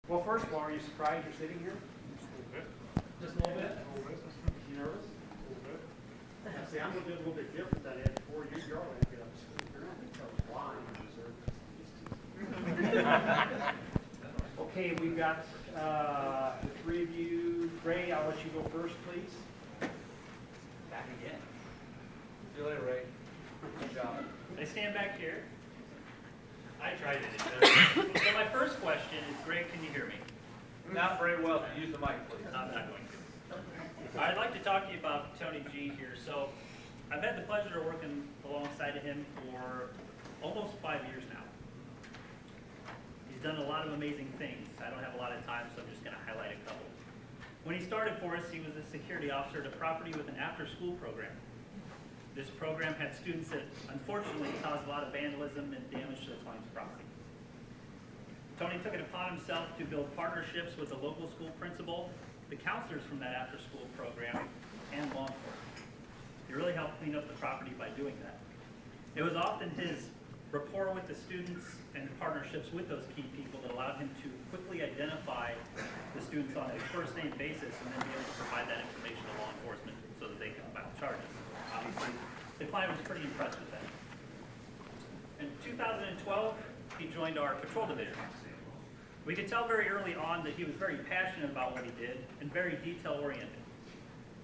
Well, first of all, are you surprised you're sitting here? Just a little bit? You nervous? See, I'm going to do a little bit different than I did before. You're all going to get up. You're not going to tell us why you deserve this. Okay, we've got the three of you. Ray, I'll let you go first, please. Back again. See you later, Ray. Good job. I stand back here. I tried it. So my first question is, Greg, can you hear me? Not very well. Use the mic, please. I'm not going to. I'd like to talk to you about Tony G here. So I've had the pleasure of working alongside of him for almost 5 years now. He's done a lot of amazing things. I don't have a lot of time, so I'm just going to highlight a couple. When he started for us, he was a security officer at a property with an after-school program. This program had students that unfortunately caused a lot of vandalism and damage to the client's property. Tony took it upon himself to build partnerships with the local school principal, the counselors from that after-school program, and law enforcement. He really helped clean up the property by doing that. It was often his rapport with the students and partnerships with those key people that allowed him to quickly identify the students on a first-name basis and then be able to provide that information to law enforcement so that they can file charges. Obviously, the client was pretty impressed with that. In 2012, he joined our patrol division. We could tell very early on that he was very passionate about what he did and very detail-oriented.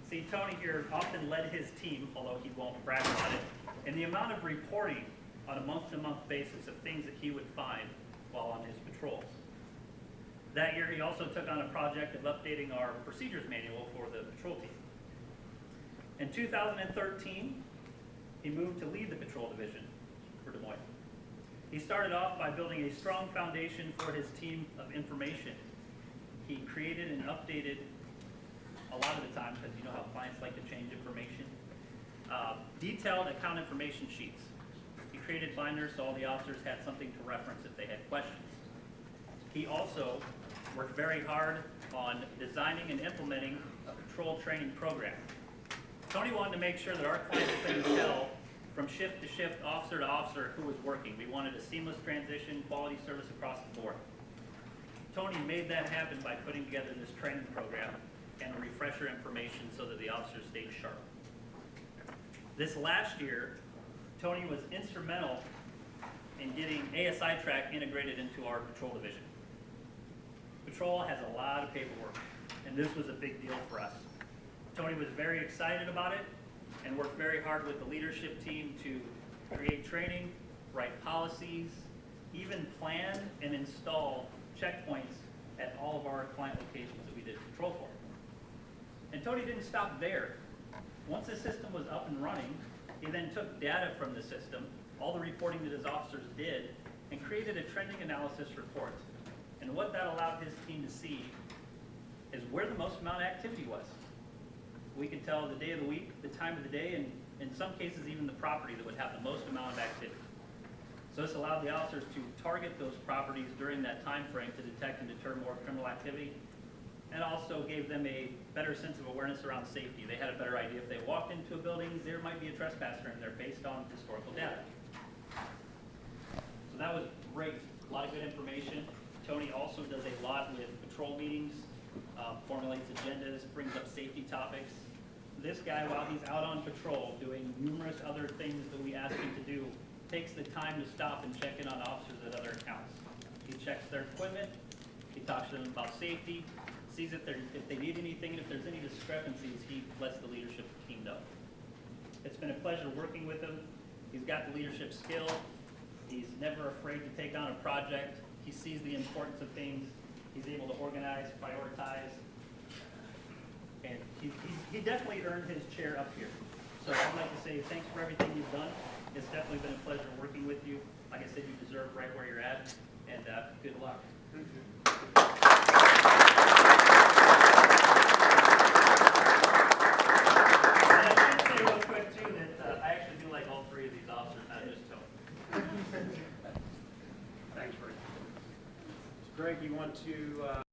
See, Tony here often led his team, although he won't brag about it, in the amount of reporting on a month-to-month basis of things that he would find while on his patrols. That year, he also took on a project of updating our procedures manual for the patrol team. In 2013, he moved to lead the patrol division for Des Moines. He started off by building a strong foundation for his team of information. He created and updated a lot of the time, because you know how clients like to change information, detailed account information sheets. He created binders so all the officers had something to reference if they had questions. He also worked very hard on designing and implementing a patrol training program. Tony wanted to make sure that our clients couldn't tell from shift to shift, officer to officer, who was working. We wanted a seamless transition, quality service across the board. Tony made that happen by putting together this training program and refresher information so that the officers stayed sharp. This last year, Tony was instrumental in getting ASI track integrated into our patrol division. Patrol has a lot of paperwork, and this was a big deal for us. Tony was very excited about it and worked very hard with the leadership team to create training, write policies, even plan and install checkpoints at all of our client locations that we did patrol for. And Tony didn't stop there. Once the system was up and running, he then took data from the system, all the reporting that his officers did, and created a trending analysis report. And what that allowed his team to see is where the most amount of activity was. We could tell the day of the week, the time of the day, and in some cases even the property that would have the most amount of activity. So this allowed the officers to target those properties during that time frame to detect and deter more criminal activity, and also gave them a better sense of awareness around safety. They had a better idea if they walked into a building, there might be a trespasser in there based on historical data. So that was great, a lot of good information. Tony also does a lot with patrol meetings, formulates agendas, brings up safety topics. This guy, while he's out on patrol doing numerous other things that we ask him to do, takes the time to stop and check in on officers at other accounts. He checks their equipment, he talks to them about safety, sees if they need anything, and if there's any discrepancies, he lets the leadership team know. It's been a pleasure working with him. He's got the leadership skill. He's never afraid to take on a project. He sees the importance of things. He's able to organize, prioritize, and he definitely earned his chair up here. So I'd like to say thanks for everything you've done. It's definitely been a pleasure working with you. Like I said, you deserve right where you're at, and good luck. Thank you. And I should say real quick too that I actually do like all three of these officers, not just Tony. Thanks, Greg. Greg, you want to